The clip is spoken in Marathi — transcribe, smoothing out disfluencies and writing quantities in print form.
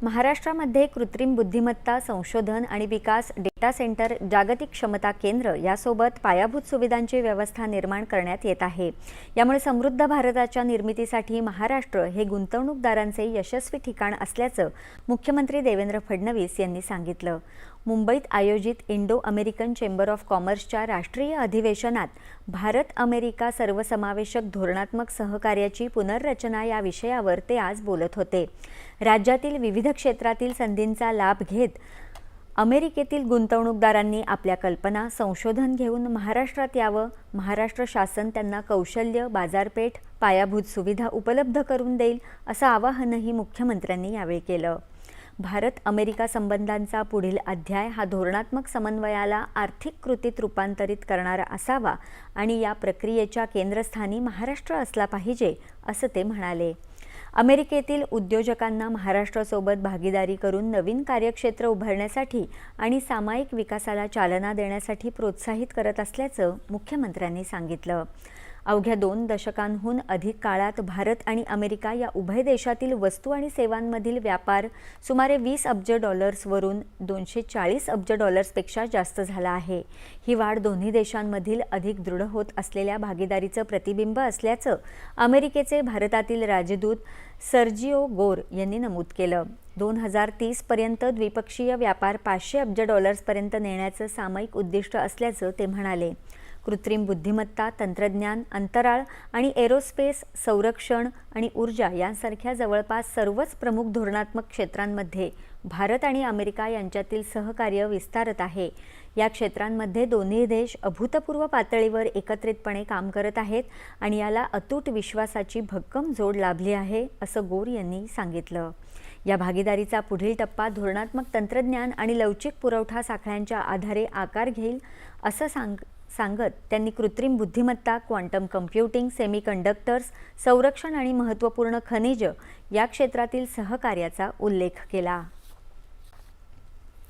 महाराष्ट्रामध्ये कृत्रिम बुद्धिमत्ता संशोधन आणि विकास डेटा सेंटर, जागतिक क्षमता केंद्र यासोबत पायाभूत सुविधांची व्यवस्था निर्माण करण्यात येत आहे। यामुळे समृद्ध भारताच्या निर्मितीसाठी महाराष्ट्र हे गुंतवणूकदारांचे यशस्वी ठिकाण असल्याचं मुख्यमंत्री देवेंद्र फडणवीस यांनी सांगितलं। मुंबईत आयोजित इंडो अमेरिकन चेंबर ऑफ कॉमर्सच्या राष्ट्रीय अधिवेशनात भारत अमेरिका सर्वसमावेशक धोरणात्मक सहकार्याची पुनर्रचना या विषयावर ते आज बोलत होते। राज्यातील विविध क्षेत्रातील संधींचा लाभ घेत अमेरिकेतील गुंतवणूकदारांनी आपल्या कल्पना, संशोधन घेऊन महाराष्ट्रात यावं। महाराष्ट्र शासन त्यांना कौशल्य, बाजारपेठ, पायाभूत सुविधा उपलब्ध करून देईल असं आवाहनही मुख्यमंत्र्यांनी यावेळी केलं। भारत अमेरिका संबंधांचा पुढील अध्याय हा धोरणात्मक समन्वयाला आर्थिक कृतीत रूपांतरित करणारा असावा आणि या प्रक्रियेच्या केंद्रस्थानी महाराष्ट्र असला पाहिजे असं ते म्हणाले। अमेरिकेतील उद्योजकांना महाराष्ट्रासोबत भागीदारी करून नवीन कार्यक्षेत्र उभारण्यासाठी आणि सामायिक विकासाला चालना देण्यासाठी प्रोत्साहित करत असल्याचं मुख्यमंत्र्यांनी सांगितलं। अवघ्या 2 दशकांहून अधिक काळात भारत आणि अमेरिका या उभय देशातील वस्तू आणि सेवांमधील व्यापार सुमारे 20 अब्ज डॉलर्सवरून 240 अब्ज डॉलर्सपेक्षा जास्त झाला आहे। ही वाढ दोन्ही देशांमधील अधिक दृढ होत असलेल्या भागीदारीचं प्रतिबिंब असल्याचं अमेरिकेचे भारतातील राजदूत सर्जिओ गोर यांनी नमूद केलं। 2030 पर्यंत द्विपक्षीय व्यापार 500 अब्ज डॉलर्सपर्यंत नेण्याचं सामायिक उद्दिष्ट असल्याचं ते म्हणाले। कृत्रिम बुद्धिमत्ता, तंत्रज्ञान, अंतराळ आणि एरोस्पेस, संरक्षण आणि ऊर्जा यांसारख्या जवळपास सर्वच प्रमुख धोरणात्मक क्षेत्रांमध्ये भारत आणि अमेरिका यांच्यातील सहकार्य विस्तारत आहे। या क्षेत्रांमध्ये दोन्ही देश अभूतपूर्व पातळीवर एकत्रितपणे काम करत आहेत आणि याला अतूट विश्वासाची भक्कम जोड लाभली आहे असं गोर यांनी सांगितलं। या भागीदारीचा पुढील टप्पा धोरणात्मक तंत्रज्ञान आणि लवचिक पुरवठा साखळ्यांच्या आधारे आकार घेईल असं सांगत त्यांनी कृत्रिम बुद्धिमत्ता, क्वांटम कम्प्युटिंग, सेमीकंडक्टर्स, संरक्षण आणि महत्त्वपूर्ण खनिज या क्षेत्रातील सहकार्याचा उल्लेख केला।